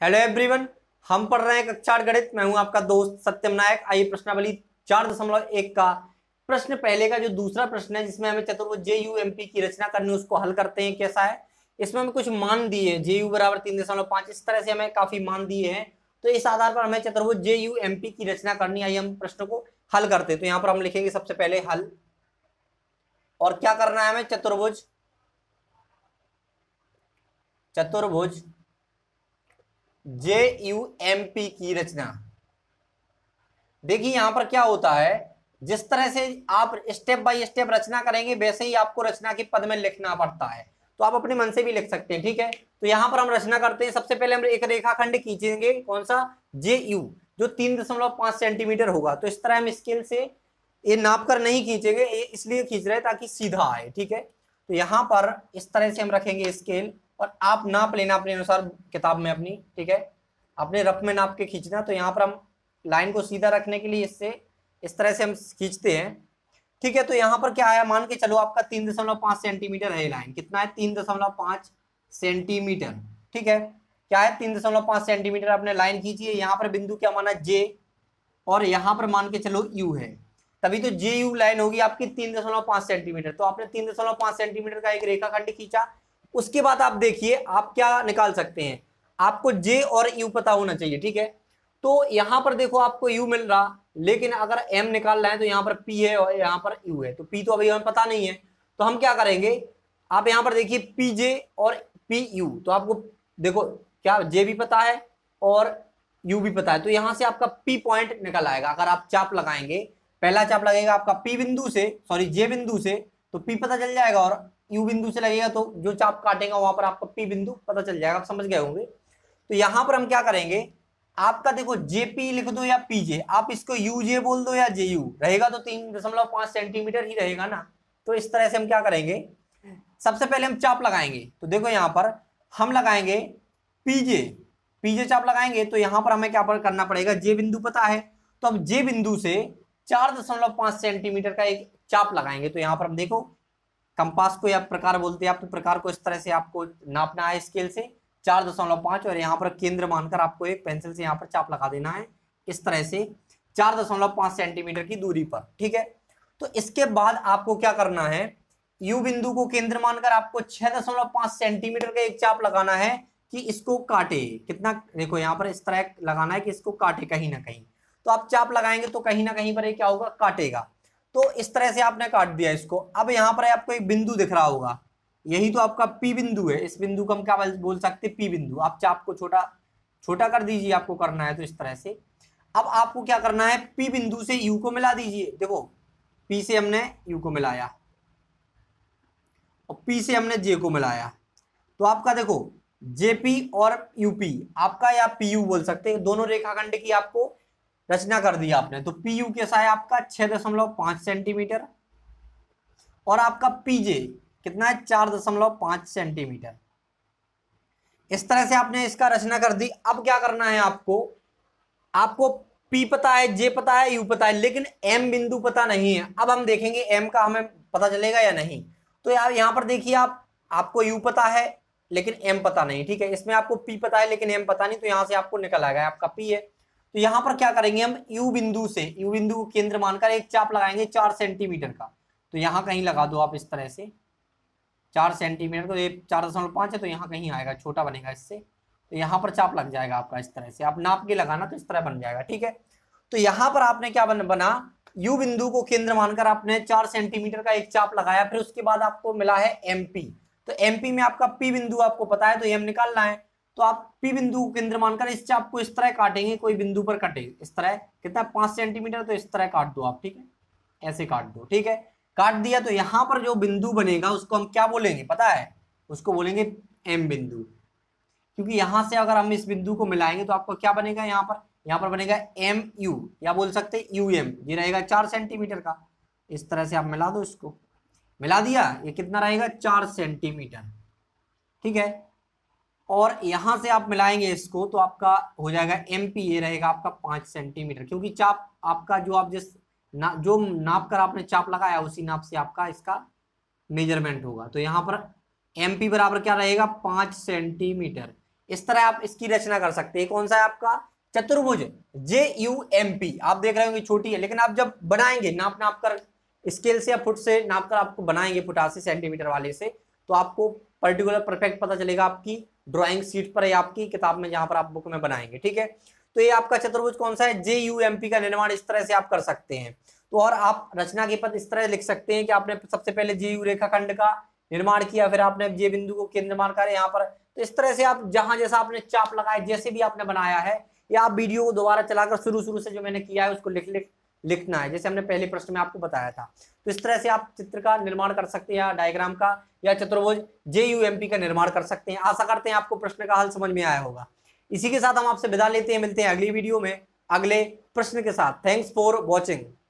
Hello everyone, हम पढ़ रहे हैं कक्षा 8 गणित। मैं हूं आपका दोस्त सत्यम नायक। आइए प्रश्नावली 4.1 का प्रश्न पहले का जो दूसरा प्रश्न है, जिसमें हमें चतुर्भुज JUMP की रचना करनी है, उसको हल करते हैं। कैसा है, इसमें हमें कुछ मान दिए हैं, JU बराबर 3.5, इस तरह से हमें काफी मान दिए हैं। तो इस आधार पर हमें चतुर्भुज JUMP की रचना करनी है। आइए हम प्रश्न को हल करते हैं। तो यहाँ पर हम लिखेंगे सबसे पहले हल, और क्या करना है हमें, चतुर्भुज JUMP की रचना। देखिए यहां पर क्या होता है, जिस तरह से आप स्टेप बाय स्टेप रचना करेंगे, वैसे ही आपको रचना के पद में लिखना पड़ता है। तो आप अपने मन से भी लिख सकते हैं, ठीक है। तो यहां पर हम रचना करते हैं। सबसे पहले हम एक रेखाखंड खींचेंगे, कौन सा, JU, जो 3.5 सेंटीमीटर होगा। तो इस तरह हम स्केल से ये नाप कर नहीं खींचेंगे, ये इसलिए खींच रहे हैं ताकि सीधा आए, ठीक है। तो यहां पर इस तरह से हम रखेंगे स्केल, और आप नाप लेना अपने अनुसार किताब में अपनी, ठीक है। अपने रफ में नाप के खींचना। तो यहाँ पर हम लाइन को सीधा रखने के लिए इससे इस तरह से हम खींचते हैं, ठीक है। तो यहाँ पर क्या आया, मान के चलो आपका 3.5 सेंटीमीटर है लाइन। कितना है, 3.5 सेंटीमीटर, ठीक है। क्या है, 3.5 सेंटीमीटर आपने लाइन खींची है। यहाँ पर बिंदु क्या माना, J, और यहाँ पर मान के चलो U है, तभी तो JU लाइन होगी आपकी 3.5 सेंटीमीटर। तो आपने 3.5 सेंटीमीटर का एक रेखाखंड खींचा। उसके बाद आप देखिए आप क्या निकाल सकते हैं, आपको J और U पता होना चाहिए, ठीक है। तो यहां पर देखो आपको U मिल रहा, लेकिन अगर M निकालना है तो यहाँ पर P है और यहाँ पर U है। तो P तो अभी हमें पता नहीं है, तो हम क्या करेंगे, आप यहाँ पर देखिए PJ और PU। तो आपको देखो क्या J भी पता है और U भी पता है, तो यहां से आपका P पॉइंट निकल आएगा। अगर आप चाप लगाएंगे, पहला चाप लगेगा आपका P बिंदु से, सॉरी J बिंदु से, तो P पता चल जाएगा, और U बिंदु से लगेगा तो जो चाप काटेगा वहां पर आपका P बिंदु पता चल जाएगा। आप समझ गए होंगे। तो यहां पर हम क्या करेंगे, आपका देखो JP लिख दो या PJ, आप इसको UJ बोल दो या JU, रहेगा तो 3.5 सेंटीमीटर ही रहेगा ना। तो इस तरह से हम क्या करेंगे, सबसे पहले हम चाप लगाएंगे। तो देखो यहां पर हम लगाएंगे PJ चाप लगाएंगे। तो यहां पर हमें क्या करना पड़ेगा, J बिंदु पता है, तो अब J बिंदु से 4.5 सेंटीमीटर का एक चाप लगाएंगे। तो यहां पर हम देखो, कंपास को या प्रकार बोलते हैं आप, तो प्रकार को इस तरह से आपको नापना है स्केल से 4.5, और यहाँ पर केंद्र मानकर आपको एक पेंसिल से यहाँ पर चाप लगा देना है इस तरह से 4.5 सेंटीमीटर की दूरी पर, ठीक है। तो इसके बाद आपको क्या करना है, U बिंदु को केंद्र मानकर आपको 6.5 सेंटीमीटर का एक चाप लगाना है कि इसको काटे। कितना, देखो यहाँ पर इस तरह लगाना है कि इसको काटे कहीं ना कहीं। तो आप चाप लगाएंगे तो कहीं ना कहीं पर ये क्या होगा, काटेगा। तो इस तरह से आपने काट दिया इसको। अब यहाँ पर आपको एक बिंदु दिख रहा होगा, यही तो आपका P बिंदु है। इस बिंदु को हम क्या बोल सकते हैं, P बिंदु। आप चाप को छोटा छोटा कर दीजिए, आपको करना है तो इस तरह से। अब आपको क्या करना है, P बिंदु से U को मिला दीजिए। देखो P से हमने U को मिलाया और P से हमने J को मिलाया, तो आपका देखो JP और UP आपका, या PU बोल सकते हैं, दोनों रेखाखंड की आपको रचना कर दी आपने। तो PU कैसा है आपका 6.5 सेंटीमीटर, और आपका PJ कितना है 4.5 सेंटीमीटर। इस तरह से आपने इसका रचना कर दी। अब क्या करना है आपको, आपको P पता है, J पता है, U पता है, लेकिन M बिंदु पता नहीं है। अब हम देखेंगे M का हमें पता चलेगा या नहीं। तो यार यहाँ पर देखिए आपको U पता है लेकिन M पता नहीं, ठीक है। इसमें आपको P पता है लेकिन M पता नहीं, तो यहां से आपको निकल आएगा आपका P है। तो यहां पर क्या करेंगे हम, U बिंदु से, U बिंदु को केंद्र मानकर एक चाप लगाएंगे 4 सेंटीमीटर का। तो यहां कहीं लगा दो आप इस तरह से 4 सेंटीमीटर, तो ये 4.5 है, तो यहाँ कहीं आएगा, छोटा बनेगा इससे। तो यहाँ पर चाप लग जाएगा आपका इस तरह से। आप नाप के लगाना तो इस तरह बन जाएगा, ठीक है। तो यहाँ पर आपने क्या बना, U बिंदु को केंद्र मानकर आपने 4 सेंटीमीटर का एक चाप लगाया। फिर उसके बाद आपको मिला है MP। तो MP में आपका P बिंदु आपको पता है, तो M निकालना है। तो आप P बिंदु को केंद्र मानकर इस चाप को इस तरह काटेंगे, कोई बिंदु पर कटे इस तरह, कितना 5 सेंटीमीटर, तो इस तरह काट दो आप, ठीक है, ऐसे काट दो, ठीक है। काट दिया तो यहां पर जो बिंदु बनेगा उसको हम क्या बोलेंगे पता है, उसको बोलेंगे M बिंदु। क्योंकि यहां से अगर हम इस बिंदु को मिलाएंगे तो आपको क्या बनेगा, यहाँ पर बनेगा MU, या बोल सकते हैं UM। ये रहेगा 4 सेंटीमीटर का। इस तरह से आप मिला दो, इसको मिला दिया, ये कितना रहेगा 4 सेंटीमीटर, ठीक है। और यहां से आप मिलाएंगे इसको तो आपका हो जाएगा MP, ये रहेगा आपका 5 सेंटीमीटर। क्योंकि चाप आपका जो आप जो नाप कर आपने चाप लगाया उसी नाप से आपका इसका मेजरमेंट होगा। तो यहां पर MP बराबर क्या रहेगा 5 सेंटीमीटर। इस तरह आप इसकी रचना कर सकते हैं। कौन सा है आपका चतुर्भुज JUMP। आप देख रहे होंगे छोटी है, लेकिन आप जब बनाएंगे नाप कर स्केल से या फुट से नाप कर आपको बनाएंगे 85 सेंटीमीटर वाले से, तो आपको पर्टिकुलर परफेक्ट पता चलेगा आपकी ड्राइंग शीट पर या आपकी किताब में जहां पर आप बुक में बनाएंगे। ठीक है, तो ये आपका चतुर्भुज कौन सा है JUMP का निर्माण इस तरह से आप कर सकते हैं। तो और आप रचना के पद इस तरह लिख सकते हैं कि आपने सबसे पहले JU रेखाखंड का निर्माण किया, फिर आपने J बिंदु को केंद्र मान कर यहाँ पर, तो इस तरह से आप जहां जैसा आपने चाप लगाया, जैसे भी आपने बनाया है, या आप वीडियो को दोबारा चलाकर शुरू से जो मैंने किया है उसको लिखना है, जैसे हमने पहले प्रश्न में आपको बताया था। तो इस तरह से आप चित्र का निर्माण कर सकते हैं, या डायग्राम का या चतुर्भुज JUMP का निर्माण कर सकते हैं। आशा करते हैं आपको प्रश्न का हल समझ में आया होगा। इसी के साथ हम आपसे विदा लेते हैं, मिलते हैं अगली वीडियो में अगले प्रश्न के साथ। Thanks for watching.